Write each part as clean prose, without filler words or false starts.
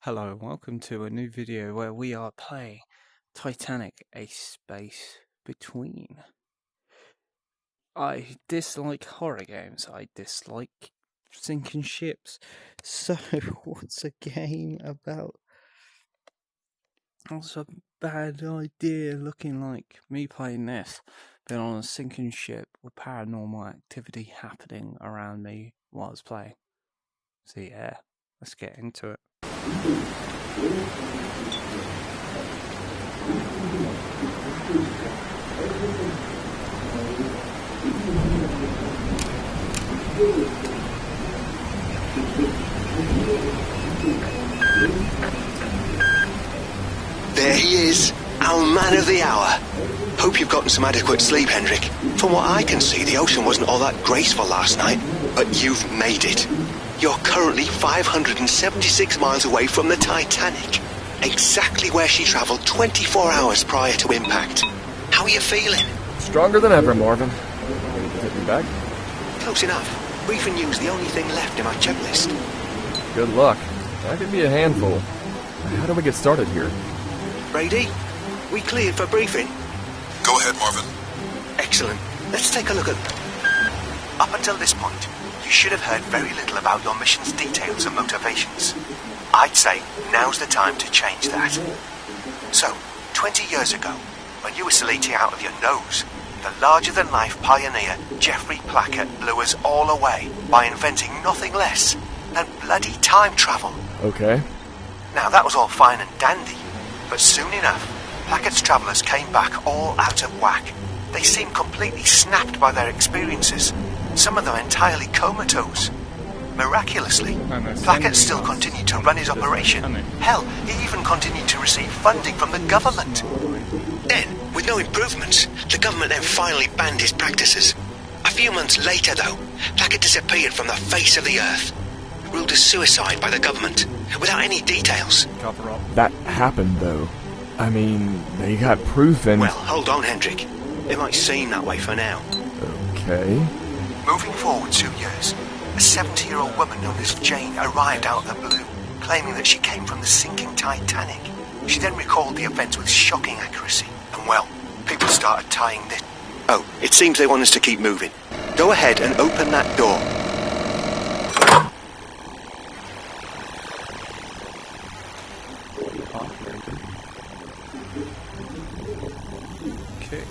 Hello and welcome to a new video where we are playing Titanic, A Space Between. I dislike horror games, I dislike sinking ships, so what's a game about? What's a bad idea looking like me playing this, being on a sinking ship with paranormal activity happening around me while I was playing. So yeah, let's get into it. There he is, our man of the hour. Hope you've gotten some adequate sleep, Hendrik. From what I can see, the ocean wasn't all that graceful last night, but you've made it. You're currently 576 miles away from the Titanic, exactly where she traveled 24 hours prior to impact. How are you feeling? Stronger than ever, Marvin. Ready to take me back? Close enough. Briefing you's the only thing left in my checklist. Good luck. That could be a handful. How do we get started here? Brady, we cleared for briefing? Go ahead, Marvin. Excellent. Let's take a look at... Up until this point, you should have heard very little about your mission's details and motivations. I'd say now's the time to change that. So, 20 years ago, when you were sleeting out of your nose, the larger-than-life pioneer Geoffrey Plackett blew us all away by inventing nothing less than bloody time travel. Okay. Now, that was all fine and dandy, but soon enough, Plackett's travellers came back all out of whack. They seemed completely snapped by their experiences, some of them entirely comatose. Miraculously, Plackett still continued to run his operation. Hell, he even continued to receive funding from the government. Then, with no improvements, the government then finally banned his practices. A few months later, though, Plackett disappeared from the face of the earth, ruled as suicide by the government, without any details. That happened, though. I mean, they got proof and... Well, hold on, Hendrik. It might seem that way for now. Okay. Moving forward 2 years, a 70-year-old woman known as Jane arrived out of the blue, claiming that she came from the sinking Titanic. She then recalled the events with shocking accuracy, and well, people started tying this... Oh, it seems they want us to keep moving. Go ahead and open that door. Okay.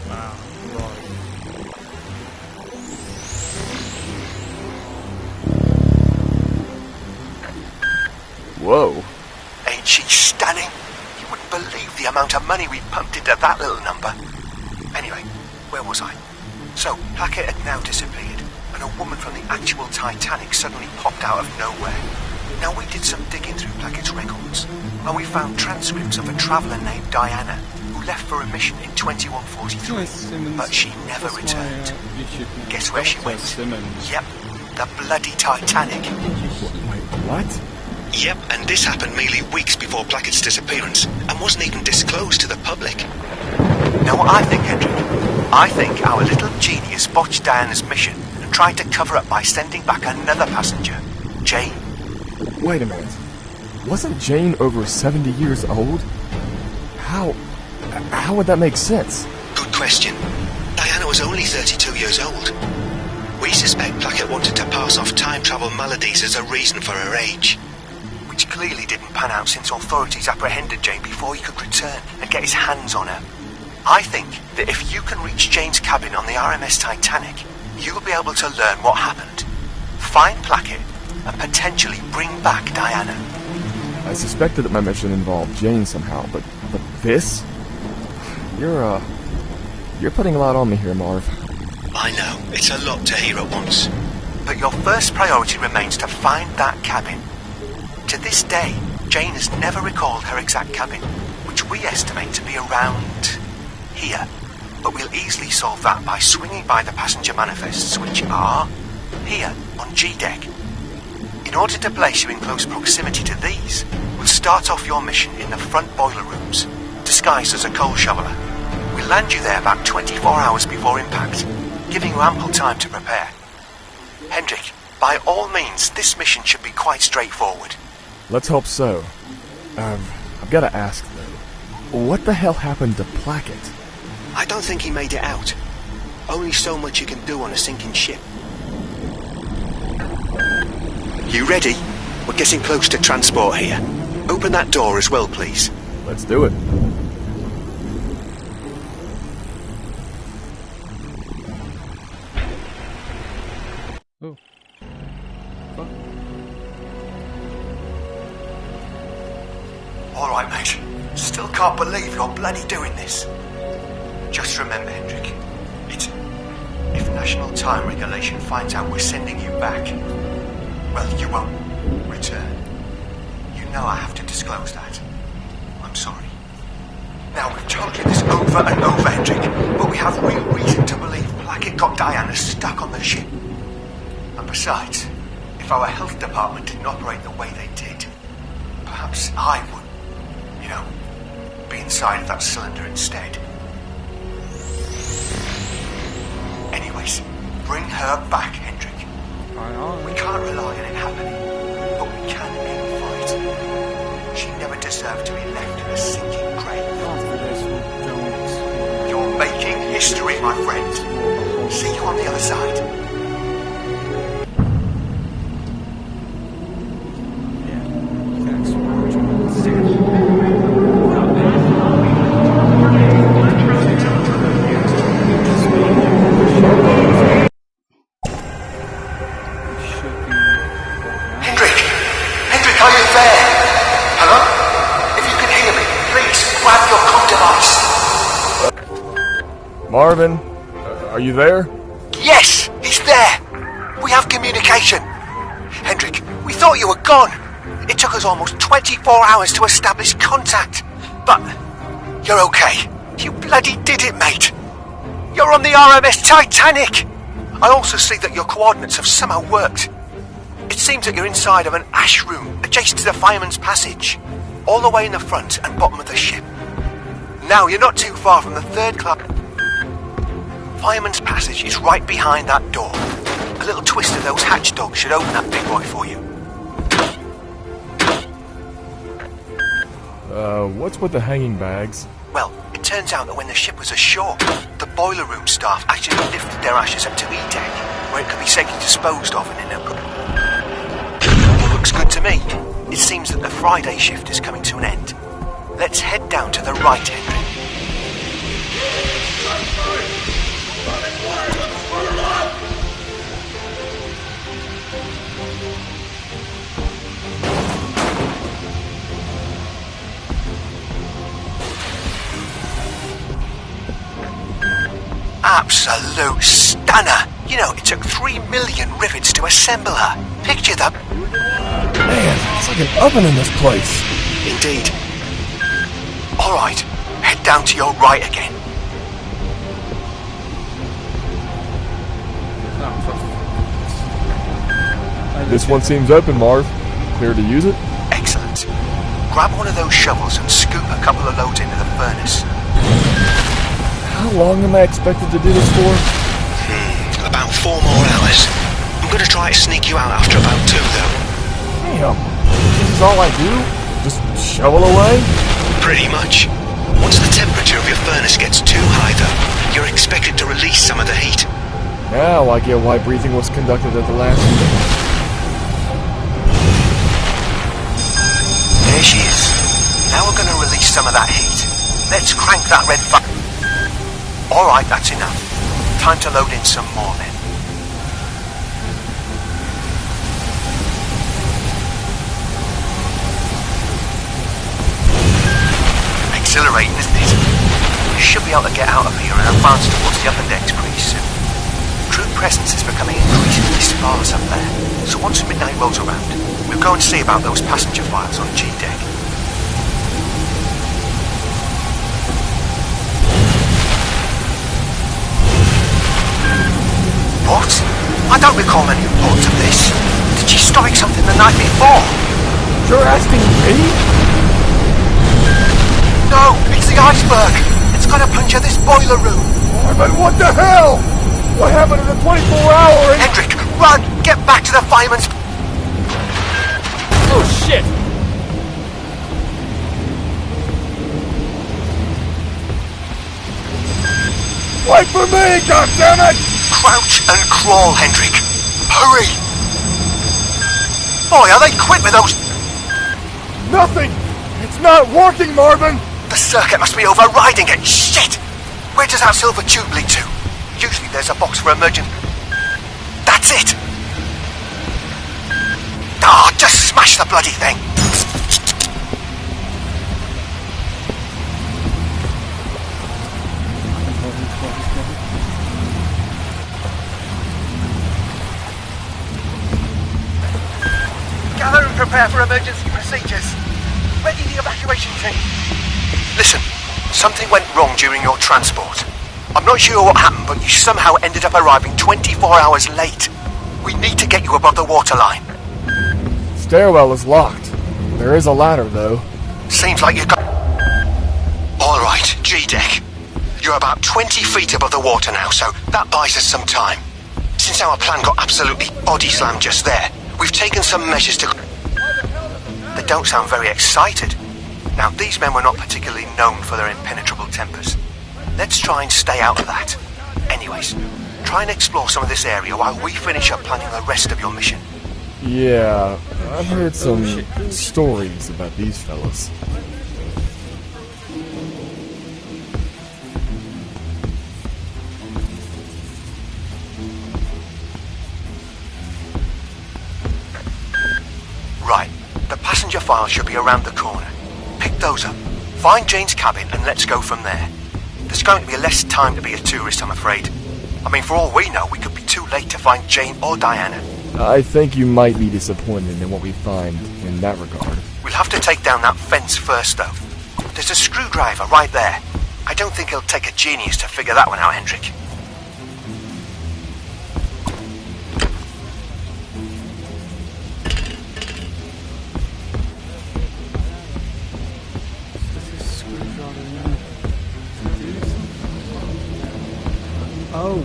Wow, right. Whoa. Ain't she stunning? You wouldn't believe the amount of money we pumped into that little number. Anyway, where was I? So, Plackett had now disappeared, and a woman from the actual Titanic suddenly popped out of nowhere. Now, we did some digging through Plackett's records, and we found transcripts of a traveller named Diana, who left for a mission in 2143, but she never returned. Guess where she went? Yep, the bloody Titanic. Wait, what? Yep, and this happened merely weeks before Plackett's disappearance, and wasn't even disclosed to the public. Now what I think, Hendrik? I think our little genius botched Diana's mission and tried to cover up by sending back another passenger, Jane. Wait a minute. Wasn't Jane over 70 years old? How would that make sense? Good question. Diana was only 32 years old. We suspect Plackett wanted to pass off time travel maladies as a reason for her age, which clearly didn't pan out since authorities apprehended Jane before he could return and get his hands on her. I think that if you can reach Jane's cabin on the RMS Titanic, you'll be able to learn what happened, find Plackett, and potentially bring back Diana. I suspected that my mission involved Jane somehow, but this? You're putting a lot on me here, Marv. I know, it's a lot to hear at once. But your first priority remains to find that cabin. To this day, Jane has never recalled her exact cabin, which we estimate to be around here. but we'll easily solve that by swinging by the passenger manifests, which are here on G-Deck. In order to place you in close proximity to these, we'll start off your mission in the front boiler rooms, disguised as a coal shoveler. We'll land you there about 24 hours before impact, giving you ample time to prepare. Hendrik, by all means, this mission should be quite straightforward. Let's hope so. I've got to ask, though. What the hell happened to Plackett? I don't think he made it out. Only so much you can do on a sinking ship. You ready? We're getting close to transport here. Open that door as well, please. Let's do it. Oh. Fuck. All right, mate. Still can't believe you're bloody doing this. Just remember, Hendrik, if National Time Regulation finds out we're sending you back, well, you won't return. You know I have to disclose that. I'm sorry. Now, we've told you this over and over, Hendrik, but we have real reason to believe Plackett got Diana stuck on the ship. And besides, if our health department didn't operate the way they did, perhaps I would, be inside of that cylinder instead. Anyways, bring her back, Hendrik. We can't rely on it happening, but we can aim for it. She never deserved to be left in a sinking grave. You're making history, my friend. See you on the other side. Marvin, are you there? Yes, he's there. We have communication. Hendrik, we thought you were gone. It took us almost 24 hours to establish contact. But you're okay. You bloody did it, mate. You're on the RMS Titanic. I also see that your coordinates have somehow worked. It seems that you're inside of an ash room adjacent to the fireman's passage, all the way in the front and bottom of the ship. Now, you're not too far from the third class. Fireman's passage is right behind that door. A little twist of those hatch dogs should open that big boy for you. What's with the hanging bags? Well, it turns out that when the ship was ashore, the boiler room staff actually lifted their ashes up to E-Deck, where it could be safely disposed of and in a... Looks good to me. It seems that the Friday shift is coming to an end. Let's head down to the right, Hendrik. Absolute stunner. It took 3 million rivets to assemble her. Picture that. Man, it's like an oven in this place. Indeed. All right, head down to your right again. This one seems open, Marv. Clear to use it? Excellent. Grab one of those shovels and scoop a couple of loads into the furnace. How long am I expected to do this for? About 4 more hours. I'm going to try to sneak you out after about 2, though. Damn. This is all I do? Just shovel away? Pretty much. Once the temperature of your furnace gets too high, though, you're expected to release some of the heat. Now I get why breathing was conducted at the last meeting. There she is. Now we're going to release some of that heat. Let's crank that red button. Alright, that's enough. Time to load in some more then. Exhilarating, isn't it? You should be able to get out of here and advance towards the upper decks pretty soon. Crew presence is becoming increasingly sparse up there, so once midnight rolls around, we'll go and see about those passenger files on G-Deck. I don't recall many reports of this. Did she strike something the night before? You're asking me? No, it's the iceberg. It's gonna puncture this boiler room. But what the hell? What happened to the 24-hour? Hendrik, run! Get back to the fireman's... Oh, shit! Wait for me, goddammit! Crouch and crawl, Hendrik. Hurry! Boy, are they quick with those... Nothing! It's not working, Marvin! The circuit must be overriding it. Shit! Where does that silver tube lead to? Usually there's a box for emergency... That's it! Ah, just smash the bloody thing! Gather and prepare for emergency procedures. Ready the evacuation team. Listen, something went wrong during your transport. I'm not sure what happened, but you somehow ended up arriving 24 hours late. We need to get you above the waterline. Stairwell is locked. There is a ladder, though. Seems like you've got... All right, G-deck. You're about 20 feet above the water now, so that buys us some time. Since our plan got absolutely body slammed just there, we've taken some measures to... They don't sound very excited. Now, these men were not particularly known for their impenetrable tempers. Let's try and stay out of that. Anyways, try and explore some of this area while we finish up planning the rest of your mission. Yeah, I've heard some stories about these fellas. Right, the passenger file should be around the corner. Pick those up, find Jane's cabin, and let's go from there. There's going to be less time to be a tourist, I'm afraid. I mean, for all we know, we could be too late to find Jane or Diana. I think you might be disappointed in what we find in that regard. We'll have to take down that fence first, though. There's a screwdriver right there. I don't think it'll take a genius to figure that one out, Hendrik. Oh.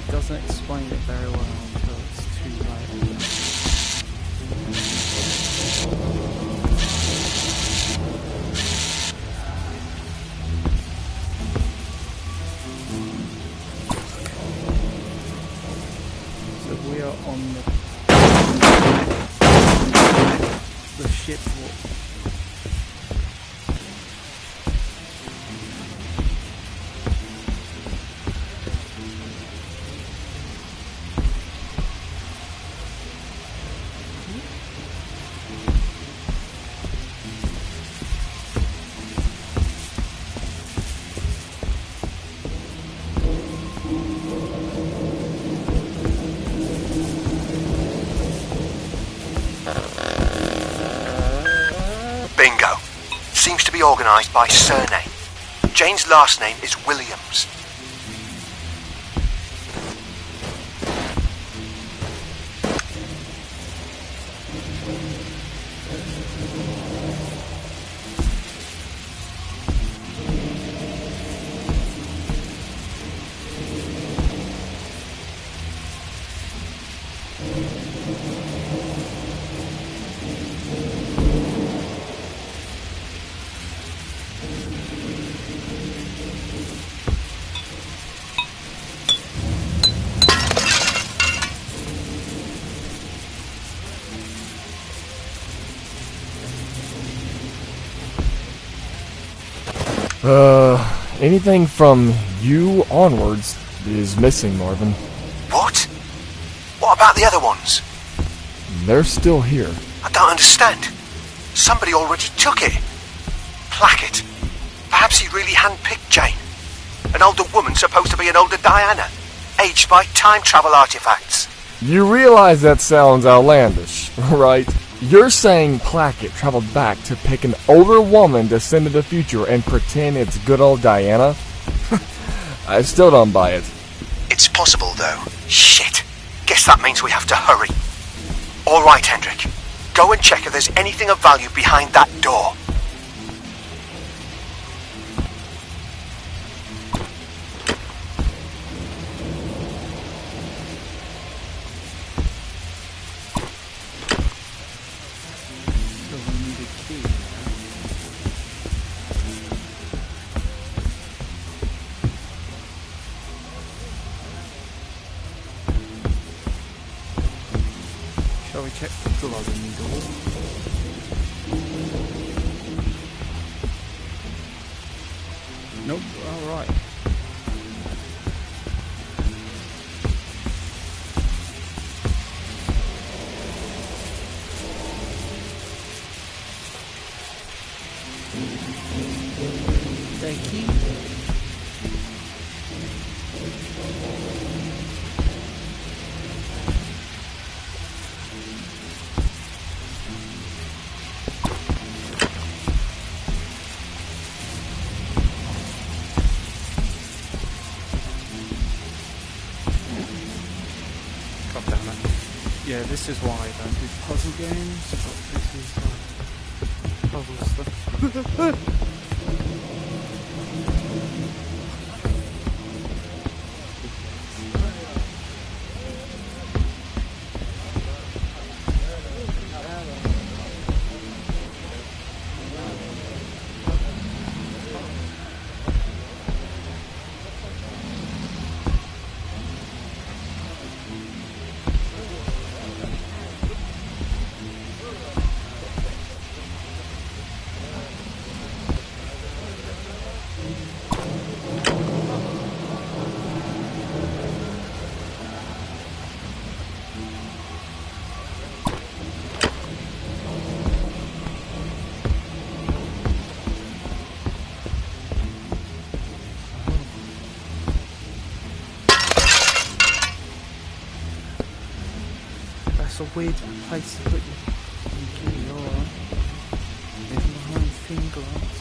Doesn't explain it very well until it's too late. So we are on the ship. Bingo. Seems to be organised by surname. Jane's last name is Williams. Anything from you onwards is missing, Marvin. What? What about the other ones? They're still here. I don't understand. Somebody already took it. Placket. Perhaps he really handpicked Jane. An older woman supposed to be an older Diana, aged by time travel artifacts. You realize that sounds outlandish, right? You're saying Placket traveled back to pick an older woman to send to the future and pretend it's good old Diana? I still don't buy it. It's possible, though. Shit. Guess that means we have to hurry. All right, Hendrik. Go and check if there's anything of value behind that door. So we need a key now. Shall we check the glowing door? Nope, alright. Thank you. God damn it. Yeah, this is why I don't do puzzle games, but this is puzzle stuff. That's a weird place to put your key, alright. It's behind thin glass.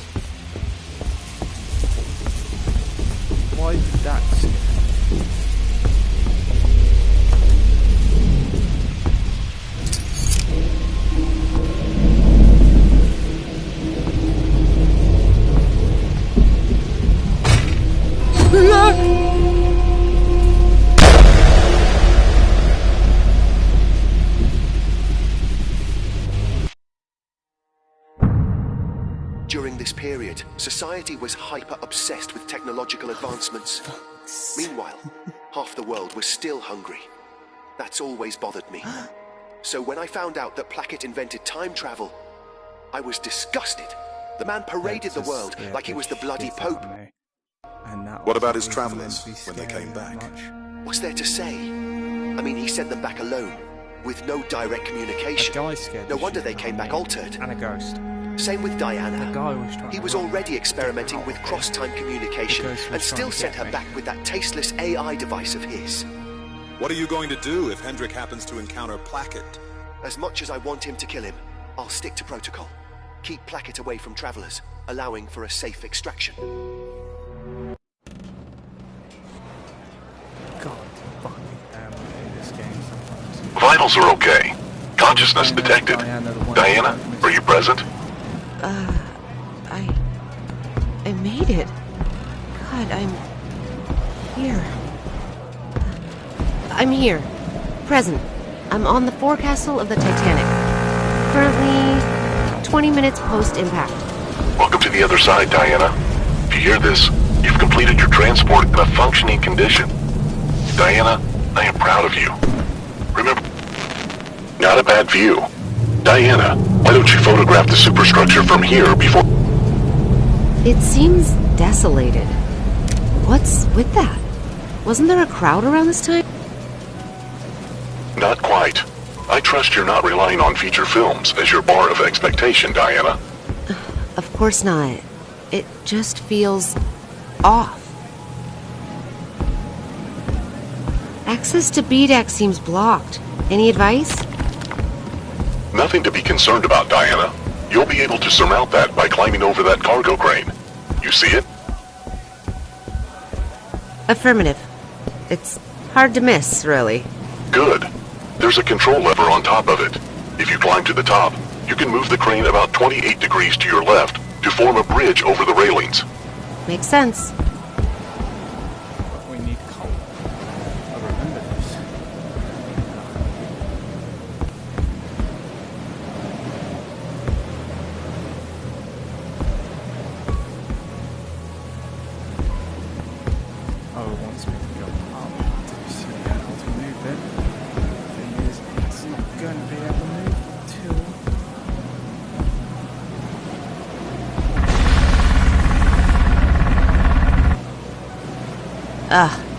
Why did that During this period, society was hyper-obsessed with technological advancements. Meanwhile, half the world was still hungry. That's always bothered me. So when I found out that Placket invented time travel, I was disgusted. The man paraded the world like he was the bloody Pope. What about his travelers when they came back? What's there to say? I mean, he sent them back alone, with no direct communication. No wonder they came back altered. And a ghost. Same with Diana. The guy was trying He was already experimenting with cross-time communication and still sent her back with that tasteless AI device of his. What are you going to do if Hendrik happens to encounter Placket? As much as I want him to kill him, I'll stick to protocol. Keep Placket away from travelers, allowing for a safe extraction. God fucking damn, I hate this game sometimes. Vitals are okay. Consciousness detected. Diana, are you present? I made it. God, I'm here. I'm here. Present. I'm on the forecastle of the Titanic. Currently 20 minutes post-impact. Welcome to the other side, Diana. If you hear this, you've completed your transport in a functioning condition. Diana, I am proud of you. Remember, not a bad view. Diana, why don't you photograph the superstructure from here before... It seems desolated. What's with that? Wasn't there a crowd around this time? Not quite. I trust you're not relying on feature films as your bar of expectation, Diana. Of course not. It just feels off. Access to B-Deck seems blocked. Any advice? Nothing to be concerned about, Diana. You'll be able to surmount that by climbing over that cargo crane. You see it? Affirmative. It's hard to miss, really. Good. There's a control lever on top of it. If you climb to the top, you can move the crane about 28 degrees to your left to form a bridge over the railings. Makes sense. But we need coal. I remember this. Oh, it wants me to go up to see how to move it. The thing is, it's not going to be able to move till...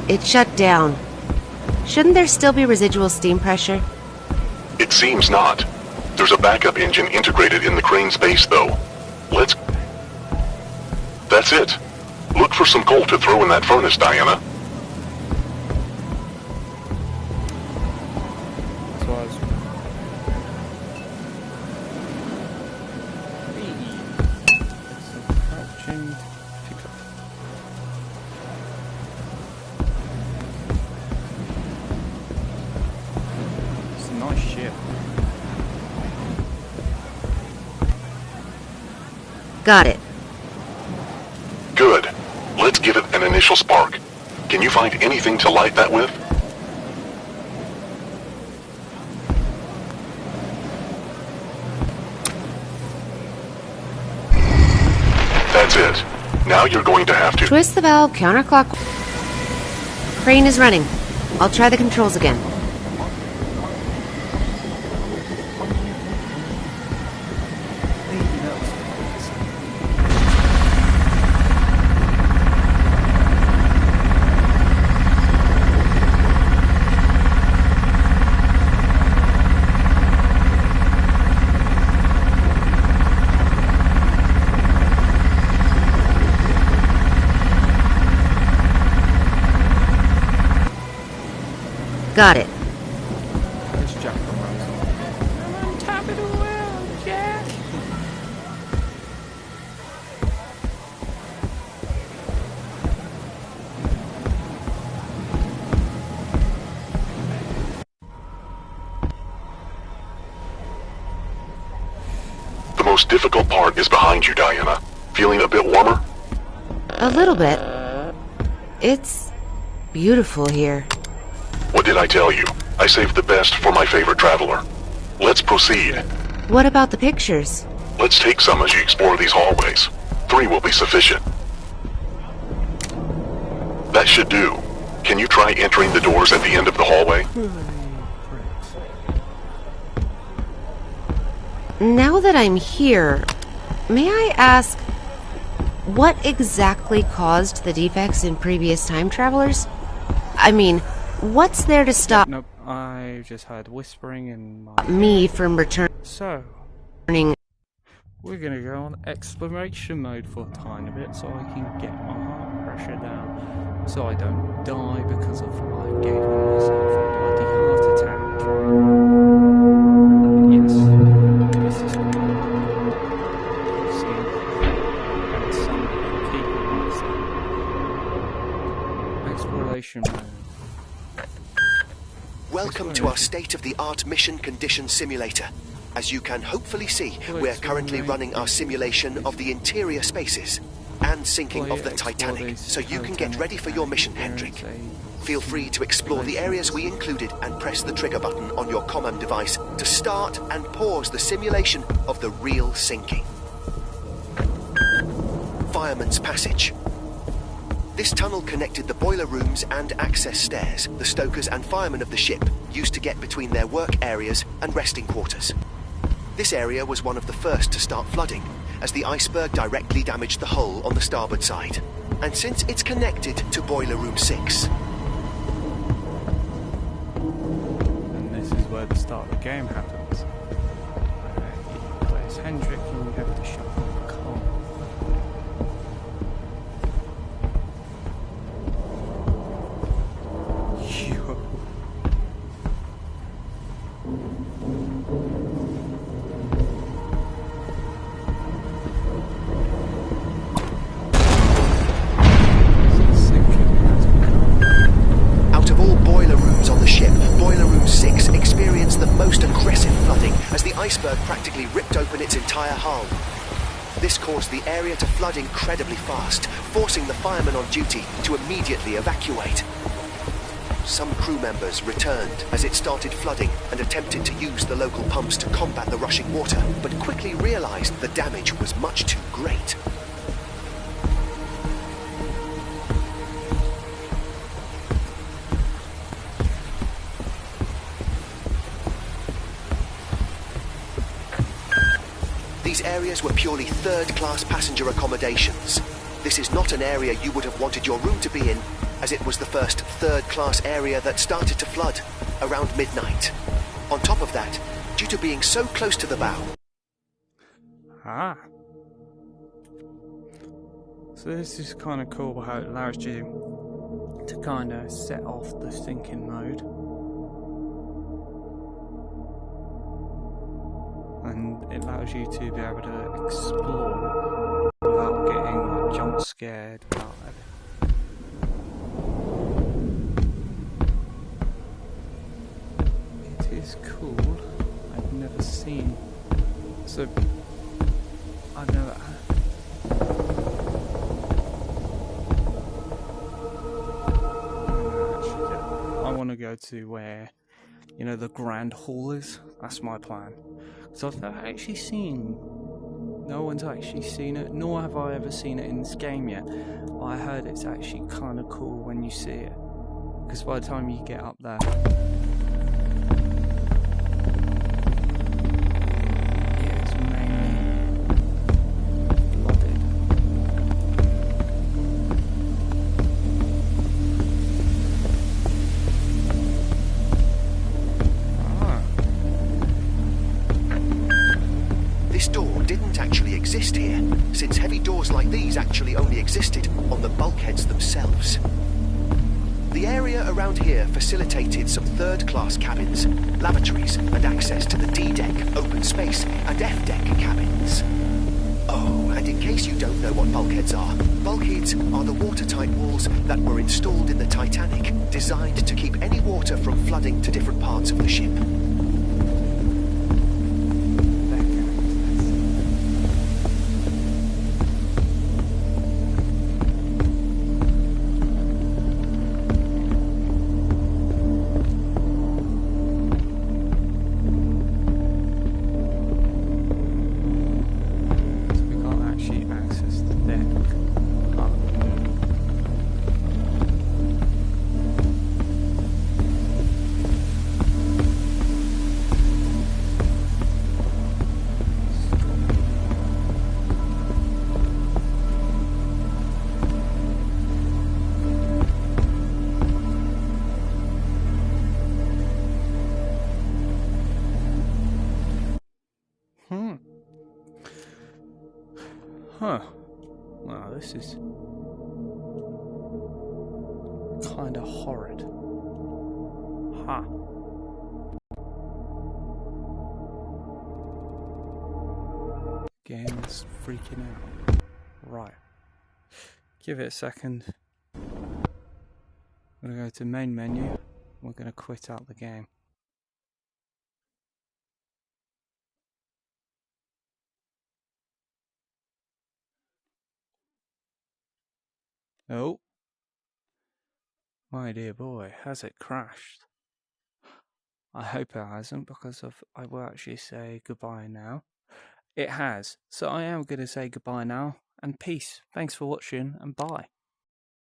It shut down. Shouldn't there still be residual steam pressure? It seems not. There's a backup engine integrated in the crane's base, though. Let's... That's it. Look for some coal to throw in that furnace, Diana. So I was... It's crouching to pick up. It's a nice ship. Got it. Good. Let's give it an initial spark. Can you find anything to light that with? That's it. Now you're going to have to... Twist the valve counterclockwise. Crane is running. I'll try the controls again. Got it. There's Jack the Rose. I'm on top of the world, Jack. The most difficult part is behind you, Diana. Feeling a bit warmer? A little bit. It's beautiful here. What did I tell you? I saved the best for my favorite traveler. Let's proceed. What about the pictures? Let's take some as you explore these hallways. 3 will be sufficient. That should do. Can you try entering the doors at the end of the hallway? Now that I'm here, may I ask, what exactly caused the defects in previous time travelers? I mean, what's there to stop Nope, I just heard whispering in my... me from returning? So, we're gonna go on exploration mode for a tiny bit so I can get my heart pressure down. So I don't die because of I gave myself a bloody heart attack. Yes, this is what I've seen. And some people might say. Exploration mode. Welcome to our state-of-the-art mission condition simulator. As you can hopefully see, we're currently running our simulation of the interior spaces and sinking of the Titanic, so you can get ready for your mission, Hendrik. Feel free to explore the areas we included and press the trigger button on your command device to start and pause the simulation of the real sinking. Fireman's Passage. This tunnel connected the boiler rooms and access stairs the stokers and firemen of the ship used to get between their work areas and resting quarters. This area was one of the first to start flooding, as the iceberg directly damaged the hull on the starboard side. And since it's connected to Boiler Room 6... And this is where the start of the game happens. He plays Hendrik and you have to shop on Cole. Yo. Out of all boiler rooms on the ship, Boiler Room 6 experienced the most aggressive flooding as the iceberg practically ripped open its entire hull. This caused the area to flood incredibly fast, forcing the firemen on duty to immediately evacuate. Some crew members returned as it started flooding and attempted to use the local pumps to combat the rushing water, but quickly realized the damage was much too great. These areas were purely third-class passenger accommodations. This is not an area you would have wanted your room to be in, as it was the first third-class area that started to flood around midnight. On top of that, due to being so close to the bow. Ah. So this is kind of cool how it allows you to kind of set off the thinking mode. And it allows you to be able to explore without getting like, jump scared about it. It is cool. I've never seen. So I've never. I want to go to where, you know, the Grand Hall is. That's my plan. So I've never actually seen. No one's actually seen it, nor have I ever seen it in this game yet. I heard it's actually kind of cool when you see it, because by the time you get up there, yeah, it's mainly flooded. This door didn't actually exist here, since heavy doors like these actually only existed on the bulkheads themselves. The area around here facilitated some third-class cabins, lavatories, and access to the D-deck, open space, and F-deck cabins. Oh, and in case you don't know what bulkheads are the watertight walls that were installed in the Titanic, designed to keep any water from flooding to different parts of the ship. Huh. Wow, this is kind of horrid. Ha. Game's freaking out. Right. Give it a second. I'm going to go to main menu. We're going to quit out the game. Oh. My dear boy, has it crashed? I hope it hasn't, because I will actually say goodbye now. It has. So I am going to say goodbye now, and peace. Thanks for watching, and bye.